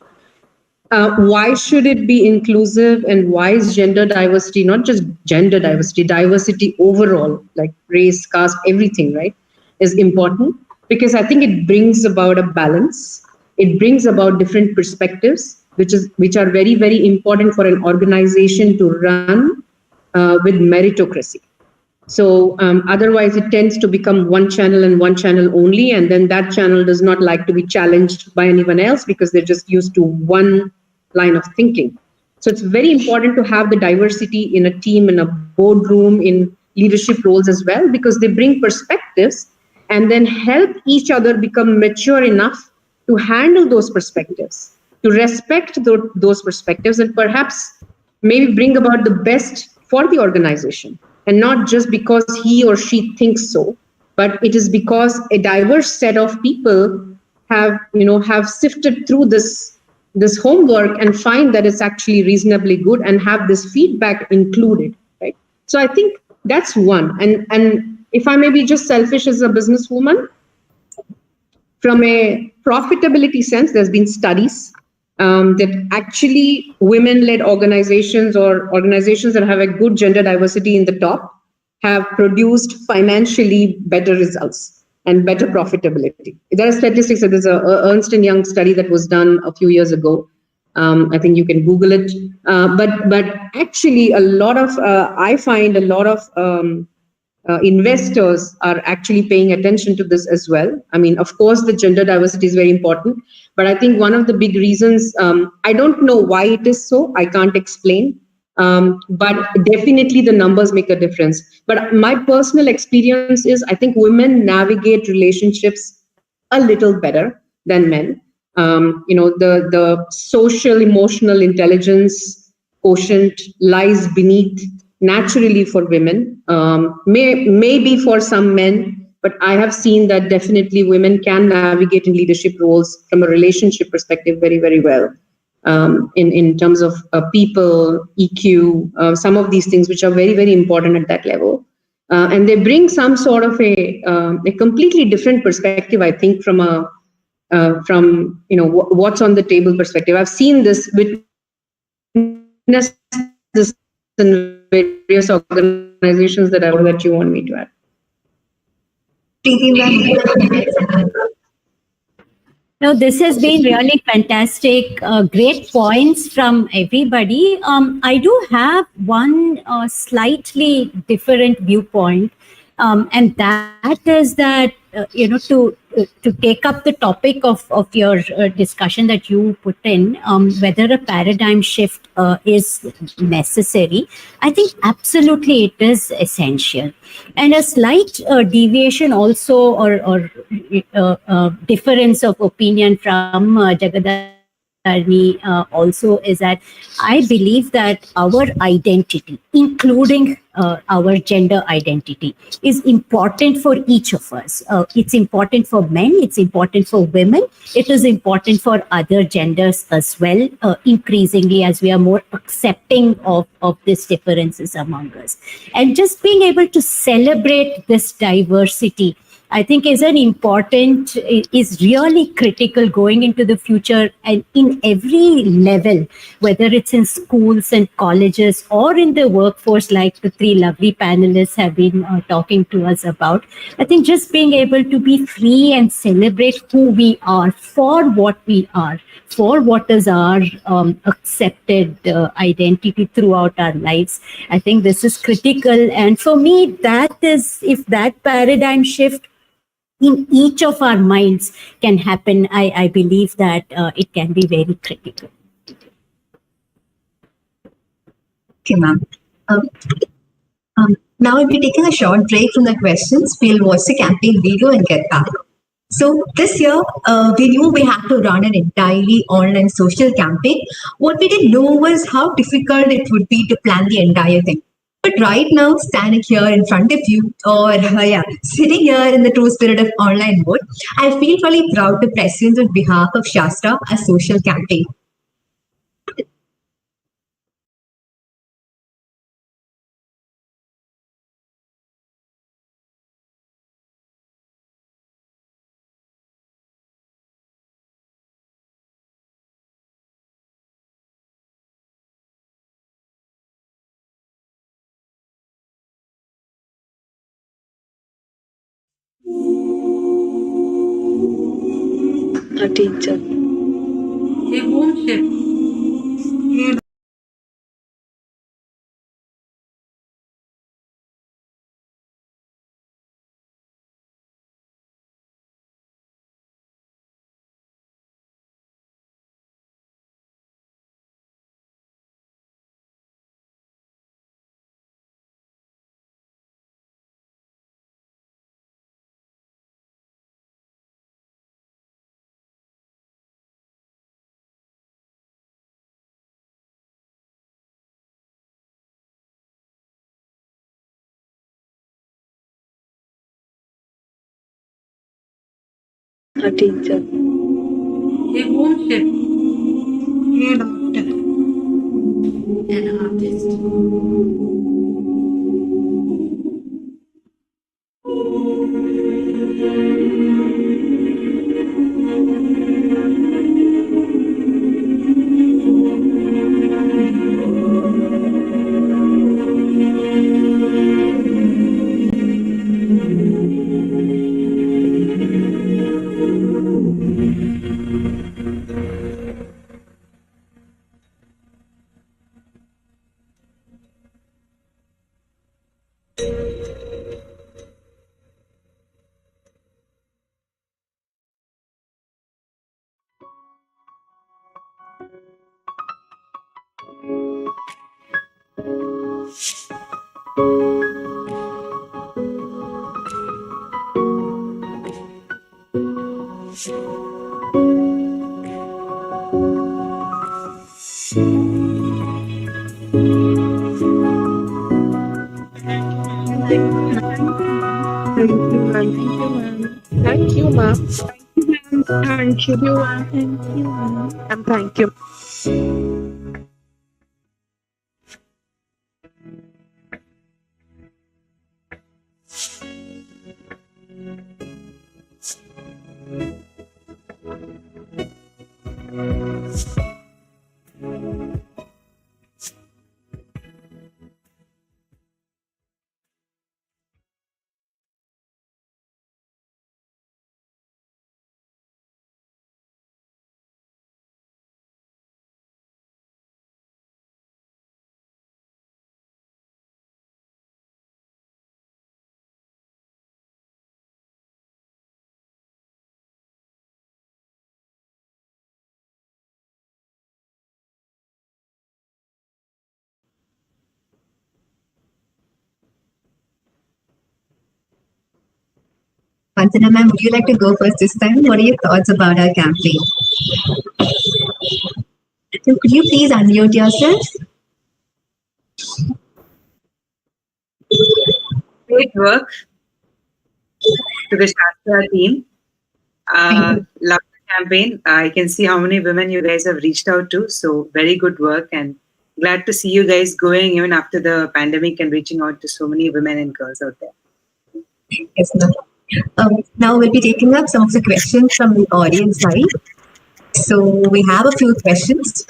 Why should it be inclusive, and why is gender diversity, not just gender diversity, diversity overall, like race, caste, everything, right, is important? Because I think it brings about a balance. It brings about different perspectives, which are very, very important for an organization to run with meritocracy. So otherwise, it tends to become one channel and one channel only, and then that channel does not like to be challenged by anyone else because they're just used to one line of thinking. So it's very important to have the diversity in a team, in a boardroom, in leadership roles as well, because they bring perspectives and then help each other become mature enough to handle those perspectives, to respect those perspectives, and perhaps maybe bring about the best for the organization. And not just because he or she thinks so, but it is because a diverse set of people have sifted through this homework and find that it's actually reasonably good and have this feedback included, right? So I think that's one. And if I may be just selfish as a businesswoman, from a profitability sense, there's been studies that actually women-led organizations or organizations that have a good gender diversity in the top have produced financially better results and better profitability. There are statistics. There's a Ernst & Young study that was done a few years ago. I think you can Google it. But actually, I find a lot of investors are actually paying attention to this as well. I mean, of course, the gender diversity is very important, but I think one of the big reasons, I don't know why it is so, I can't explain, but definitely the numbers make a difference. But my personal experience is I think women navigate relationships a little better than men. The social emotional intelligence quotient lies beneath naturally for women, maybe for some men, but I have seen that definitely women can navigate in leadership roles from a relationship perspective very, very well, in terms of people, EQ, some of these things which are very, very important at that level. And they bring some sort of a completely different perspective, I think, from what's on the table perspective. I've seen this, witnessed this in various organizations that you want me to add. No, this has been really fantastic. Great points from everybody. I do have one slightly different viewpoint, and that is that to take up the topic of your discussion that you put in, whether a paradigm shift is necessary. I think absolutely it is essential, and a slight deviation also, or difference of opinion from Jagadharini also, is that I believe that our identity, including our gender identity, is important for each of us. It's important for men, it's important for women, it is important for other genders as well, increasingly as we are more accepting of these differences among us. And just being able to celebrate this diversity, I think is really critical going into the future, and in every level, whether it's in schools and colleges or in the workforce, like the three lovely panelists have been talking to us about. I think just being able to be free and celebrate who we are, for what we are, for what is our accepted identity throughout our lives. I think this is critical. And for me, that is, if that paradigm shift in each of our minds can happen, I believe that it can be very critical. Okay, ma'am. Now we'll be taking a short break from the questions. We'll watch the campaign video and get back. So this year, we knew we had to run an entirely online social campaign. What we didn't know was how difficult it would be to plan the entire thing. But right now, standing here in front of you, or sitting here in the true spirit of online mode, I feel really proud to present on behalf of Shaastra a social campaign. A teacher. A home chef. A teacher. A home chef. A doctor. An artist. Thank you, ma'am. Thank you, ma'am. Thank you, ma'am. And thank you. Vandhana ma'am, would you like to go first this time? What are your thoughts about our campaign? So could you please unmute yourself? Great work to the Shaastra team. Love the campaign. I can see how many women you guys have reached out to. So very good work, and glad to see you guys going even after the pandemic and reaching out to so many women and girls out there. Yes, ma'am. Now we'll be taking up some of the questions from the audience side. So we have a few questions.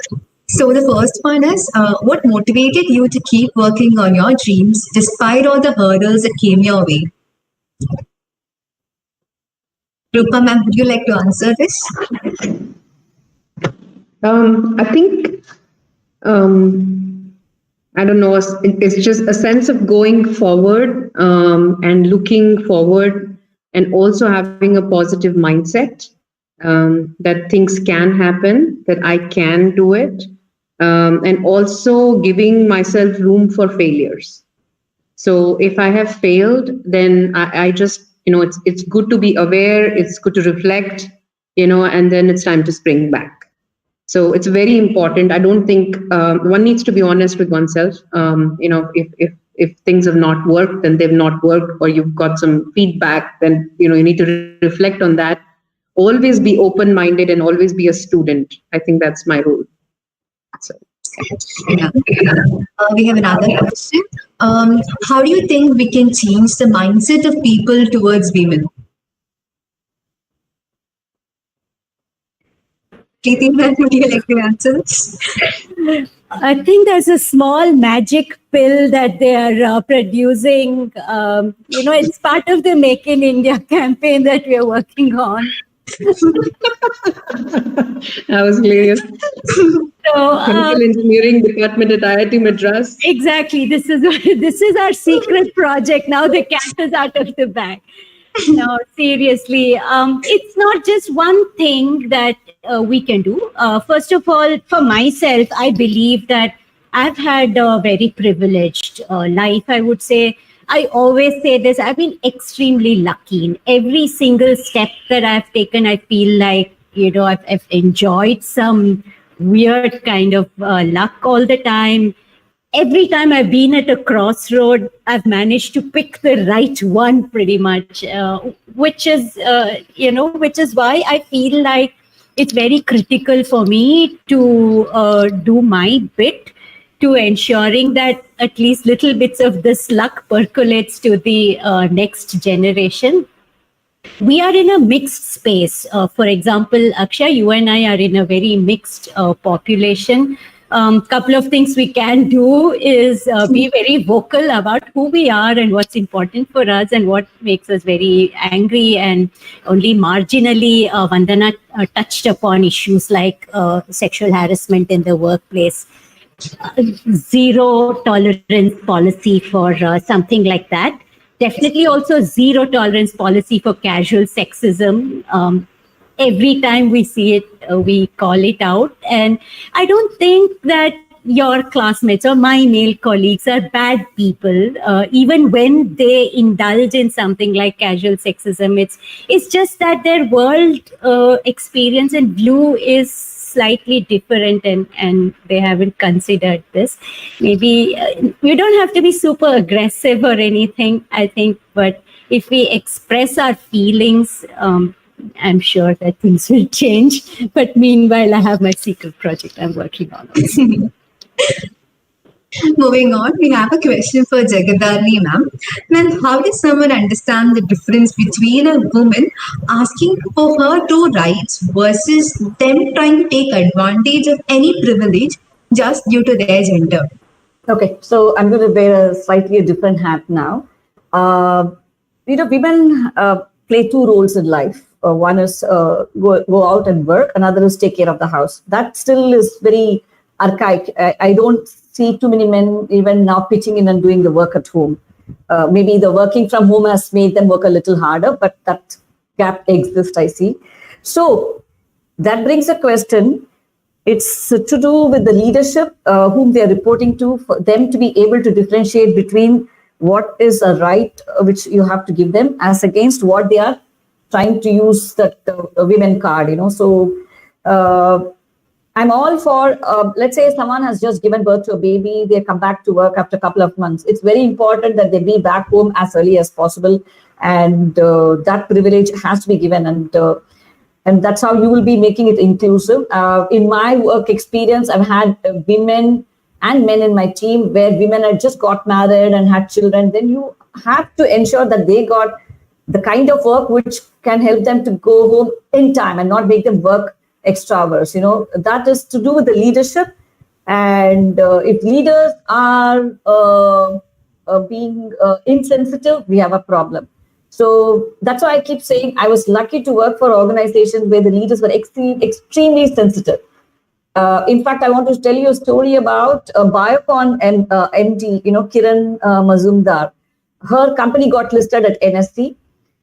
So the first one is, what motivated you to keep working on your dreams despite all the hurdles that came your way? Roopa ma'am, would you like to answer this? I think, I don't know, it's just a sense of going forward and looking forward, and also having a positive mindset that things can happen, that I can do it, and also giving myself room for failures. So if I have failed, then I just, it's good to be aware, it's good to reflect, and then it's time to spring back. So it's very important. I don't think one needs to be honest with oneself. If things have not worked, then they've not worked, or you've got some feedback, then you need to reflect on that. Always be open-minded and always be a student. I think that's my rule. So. Yeah. We have another question. How do you think we can change the mindset of people towards women? Preeti, would you like to answer this? I think there's a small magic pill that they are producing. It's part of the Make in India campaign that we are working on. That was hilarious. So, Chemical Engineering Department at IIT Madras. Exactly. This is our secret project. Now the cat is out of the bag. No, seriously. It's not just one thing that we can do. First of all, for myself, I believe that I've had a very privileged life, I would say. I always say this, I've been extremely lucky in every single step that I've taken. I feel like, I've enjoyed some weird kind of luck all the time. Every time I've been at a crossroad, I've managed to pick the right one pretty much, which is why I feel like it's very critical for me to do my bit to ensuring that at least little bits of this luck percolates to the next generation. We are in a mixed space. For example, Akshay, you and I are in a very mixed population. Couple of things we can do is be very vocal about who we are and what's important for us and what makes us very angry. And only marginally, Vandhana touched upon issues like sexual harassment in the workplace. Zero tolerance policy for something like that. Definitely also zero tolerance policy for casual sexism. Every time we see it, we call it out. And I don't think that your classmates or my male colleagues are bad people, even when they indulge in something like casual sexism. It's just that their world experience and view is slightly different, and they haven't considered this. Maybe we don't have to be super aggressive or anything, I think, but if we express our feelings, I'm sure that things will change. But meanwhile, I have my secret project I'm working on. Moving on, we have a question for Jagadharini ma'am. Ma'am, how does someone understand the difference between a woman asking for her two rights versus them trying to take advantage of any privilege just due to their gender? Okay, so I'm going to wear a slightly different hat now. Women play two roles in life. One is go out and work, another is take care of the house. That still is very archaic. I don't see too many men even now pitching in and doing the work at home. Maybe the working from home has made them work a little harder, but that gap exists, I see. So that brings a question. It's to do with the leadership whom they are reporting to, for them to be able to differentiate between what is a right which you have to give them as against what they are trying to use that women card, So I'm all for, let's say someone has just given birth to a baby, they come back to work after a couple of months. It's very important that they be back home as early as possible. And that privilege has to be given. And that's how you will be making it inclusive. In my work experience, I've had women and men in my team where women had just got married and had children. Then you have to ensure that they got the kind of work which can help them to go home in time and not make them work extra hours. That is to do with the leadership. And if leaders are being insensitive, we have a problem. So that's why I keep saying I was lucky to work for organizations where the leaders were extremely sensitive. In fact, I want to tell you a story about Biocon and MD, Kiran Mazumdar. Her company got listed at NSE.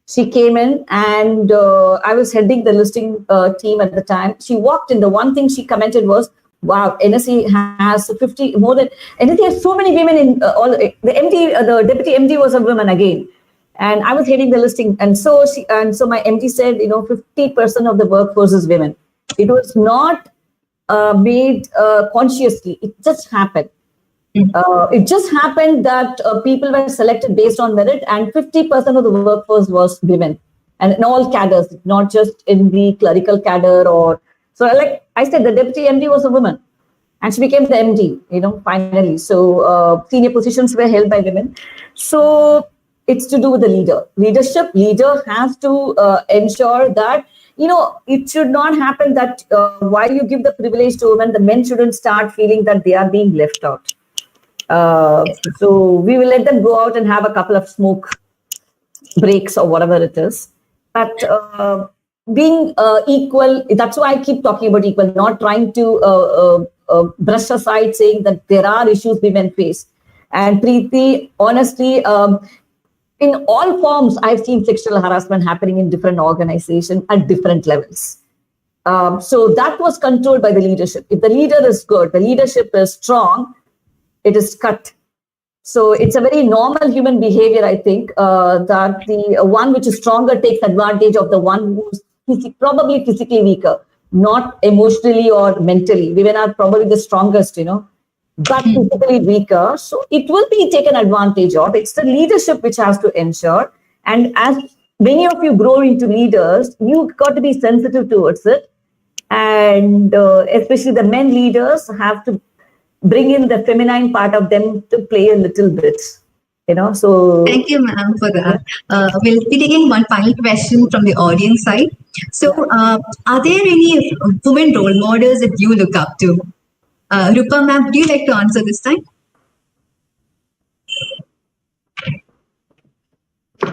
She came in and I was heading the listing team at the time. She walked in. The one thing she commented was, wow, NSE has 50, more than, NSE has so many women in all, the deputy MD was a woman again. And I was heading the listing. And so my MD said, 50% of the workforce is women. It was not made consciously. It just happened. It just happened that people were selected based on merit, and 50% of the workforce was women, and in all cadres, not just in the clerical cadre. So like I said, the deputy MD was a woman, and she became the MD, finally. So senior positions were held by women. So it's to do with the leadership. Leader has to ensure that, it should not happen that while you give the privilege to women, the men shouldn't start feeling that they are being left out. So we will let them go out and have a couple of smoke breaks or whatever it is. But being equal, that's why I keep talking about equal, not trying to brush aside saying that there are issues women face. And Preeti, honestly, in all forms, I've seen sexual harassment happening in different organizations at different levels. So that was controlled by the leadership. If the leader is good, the leadership is strong, it is cut. So it's a very normal human behavior, I think, that the one which is stronger takes advantage of the one who's probably physically weaker, not emotionally or mentally. Women are probably the strongest, but physically weaker. So it will be taken advantage of. It's the leadership which has to ensure. And as many of you grow into leaders, you've got to be sensitive towards it. And especially the men leaders have to bring in the feminine part of them to play a little bit, so. Thank you, ma'am, for that. We'll be taking one final question from the audience side. So are there any women role models that you look up to? Roopa, ma'am, would you like to answer this time?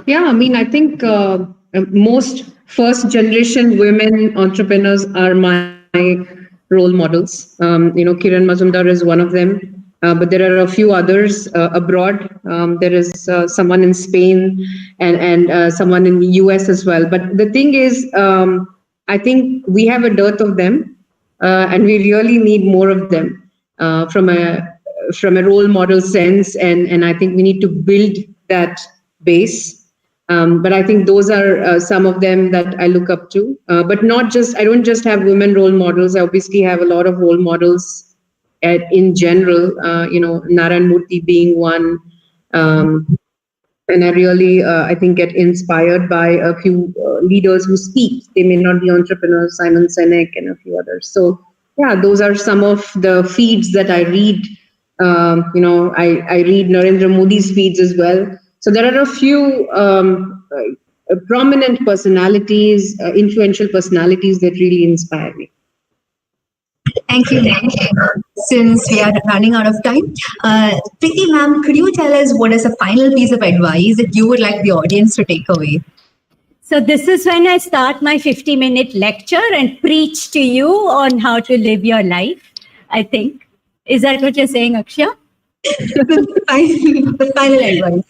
Yeah, I think most first generation women entrepreneurs are my role models. Kiran Mazumdar is one of them, but there are a few others abroad. There is someone in Spain and someone in the US as well. But the thing is, I think we have a dearth of them, and we really need more of them from a role model sense. And I think we need to build that base. But I think those are some of them that I look up to. But I don't just have women role models. I obviously have a lot of role models in general, Narayan Murthy being one. And I really, I think, get inspired by a few leaders who speak. They may not be entrepreneurs, Simon Sinek and a few others. So, yeah, those are some of the feeds that I read. I read Narendra Modi's feeds as well. So there are a few prominent personalities, influential personalities that really inspire me. Thank you. Since we are running out of time, Preeti, ma'am, could you tell us what is a final piece of advice that you would like the audience to take away? So this is when I start my 50-minute lecture and preach to you on how to live your life, I think. Is that what you're saying, Akshay? The final advice,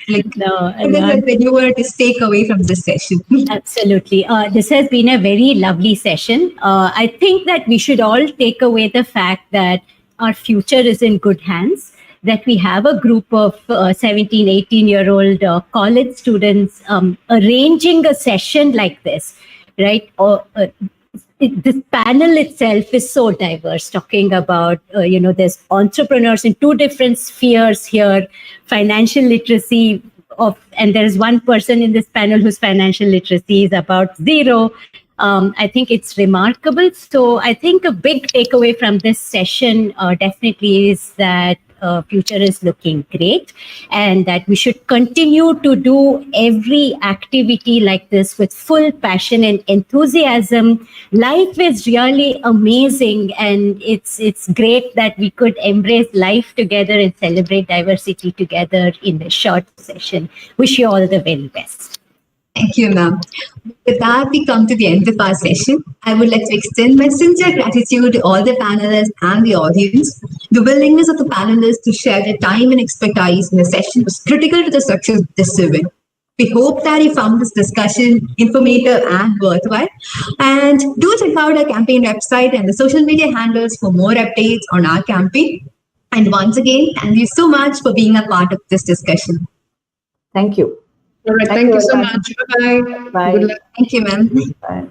that you were to take away from this session. Absolutely. This has been a very lovely session. I think that we should all take away the fact that our future is in good hands. that we have a group of 17, 18-year-old college students arranging a session like this, right? This panel itself is so diverse, talking about, there's entrepreneurs in two different spheres here, financial literacy and there's one person in this panel whose financial literacy is about zero. I think it's remarkable. So I think a big takeaway from this session definitely is that future is looking great, and that we should continue to do every activity like this with full passion and enthusiasm. Life is really amazing, and it's great that we could embrace life together and celebrate diversity together in this short session. Wish you all the very best. Thank you, ma'am. With that, we come to the end of our session. I would like to extend my sincere gratitude to all the panelists and the audience. The willingness of the panelists to share their time and expertise in the session was critical to the success of this event. We hope that you found this discussion informative and worthwhile. And do check out our campaign website and the social media handles for more updates on our campaign. And once again, thank you so much for being a part of this discussion. Thank you. All right. Thank you so much. Bye-bye. Bye. Good luck. Thank you, ma'am. Bye.